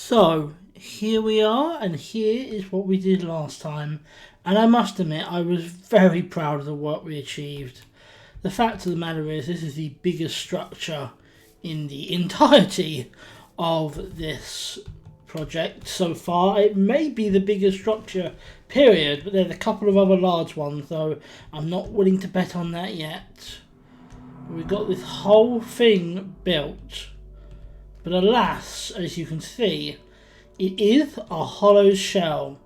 So here we are, and here is what we did last time, and I must admit I was very proud of the work we achieved. The fact of the matter is this is the biggest structure in the entirety of this project so far. It may be the biggest structure period, but there's a couple of other large ones, though I'm not willing to bet on that yet. We've got this whole thing built, but alas, as you can see, it is a hollow shell.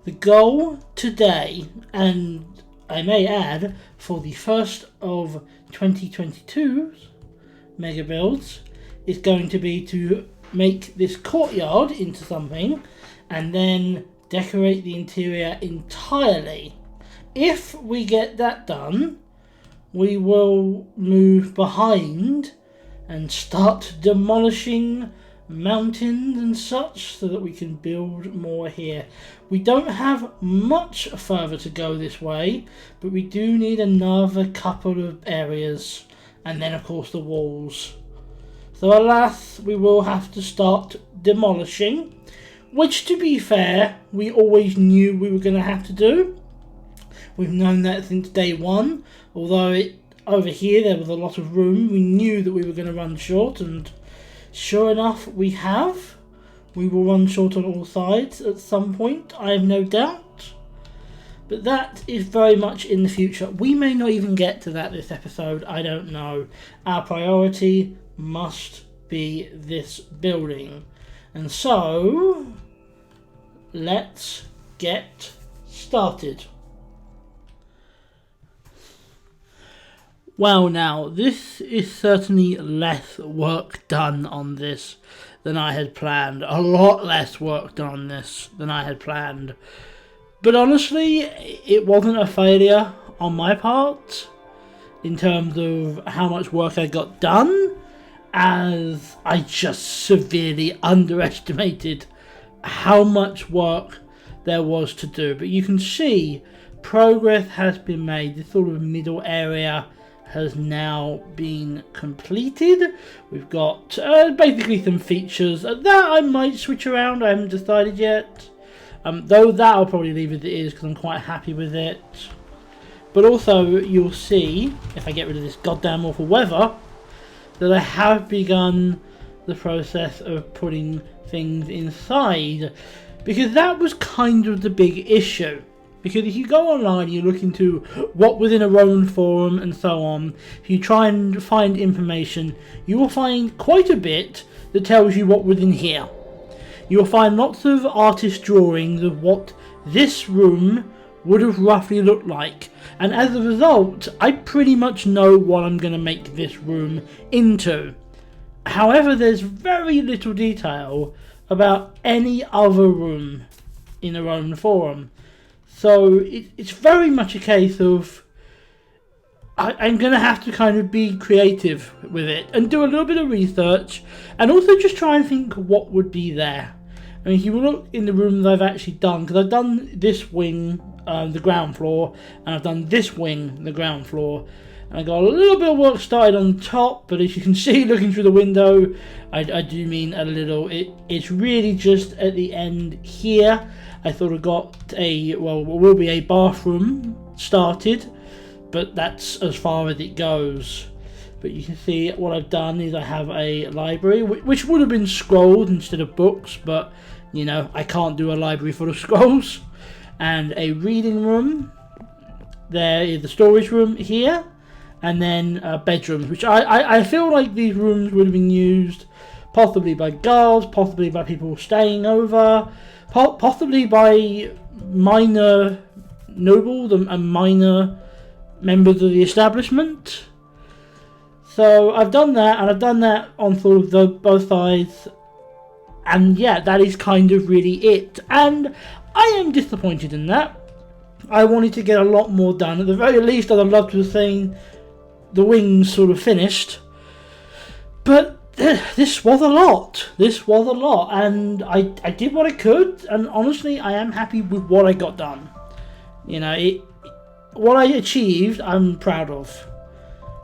The goal today, and I may add, for the first of 2022's mega builds, is going to be to make this courtyard into something and then decorate the interior entirely. If we get that done, we will move behind and start demolishing mountains and such so that we can build more here. We don't have much further to go this way, but we do need another couple of areas, and then of course the walls. So alas, we will have to start demolishing, which, to be fair, we always knew we were going to have to do. We've known that since day one, although over here there was a lot of room. We knew that we were going to run short, and sure enough we have. We will run short on all sides at some point, I have no doubt. But that is very much in the future. We may not even get to that this episode, I don't know. Our priority must be this building. And so, let's get started. Well, now, this is certainly less work done on this than I had planned. A lot less work done on this than I had planned. But honestly, it wasn't a failure on my part in terms of how much work I got done, as I just severely underestimated how much work there was to do. But you can see progress has been made. This sort of middle area has now been completed. We've got basically some features that I might switch around. I haven't decided yet. Though that I'll probably leave as it is because I'm quite happy with it. But also you'll see, if I get rid of this goddamn awful weather, that I have begun the process of putting things inside. Because that was kind of the big issue. Because if you go online, you look into what was in a Roman forum and so on, if you try and find information, you will find quite a bit that tells you what was in here. You will find lots of artist drawings of what this room would have roughly looked like. And as a result, I pretty much know what I'm going to make this room into. However, there's very little detail about any other room in a Roman forum. So it's very much a case of I'm going to have to kind of be creative with it and do a little bit of research, and also just try and think what would be there. I mean, if you look in the rooms I've actually done, because I've done this wing, the ground floor, and I've done this wing, the ground floor, and I got a little bit of work started on top, but as you can see looking through the window, I do mean a little. It's really just at the end here. I thought I got will be a bathroom started, but that's as far as it goes. But you can see what I've done is I have a library, which would have been scrolls instead of books, but you know, I can't do a library full of scrolls. And a reading room. There is the storage room here, and then bedrooms, which I feel like these rooms would have been used possibly by guards, possibly by people staying over, possibly by minor nobles and minor members of the establishment. So I've done that, and I've done that on sort of both sides, and yeah, that is kind of really it. And I am disappointed in that. I wanted to get a lot more done. At the very least, I'd have loved to have seen the wings sort of finished, but this was a lot. And I did what I could, and honestly, I am happy with what I got done. You know, what I achieved, I'm proud of.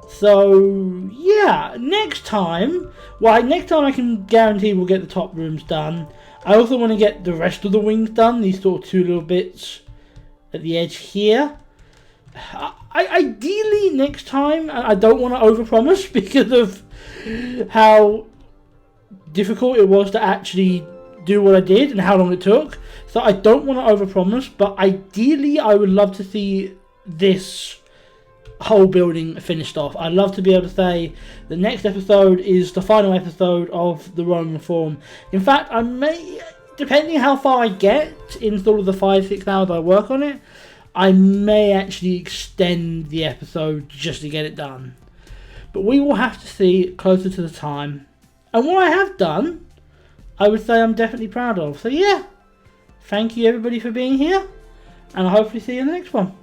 So yeah, next time I can guarantee we'll get the top rooms done. I also want to get the rest of the wings done, these sort of two little bits at the edge here. Ideally next time, I don't want to overpromise because of how difficult it was to actually do what I did and how long it took. So I don't want to overpromise, but ideally I would love to see this whole building finished off. I'd love to be able to say the next episode is the final episode of the Roman Reform. In fact, I may, depending how far I get in sort of the 5-6 hours I work on it, I may actually extend the episode just to get it done. But we will have to see closer to the time. And what I have done, I would say I'm definitely proud of. So yeah, thank you everybody for being here, and I'll hopefully see you in the next one.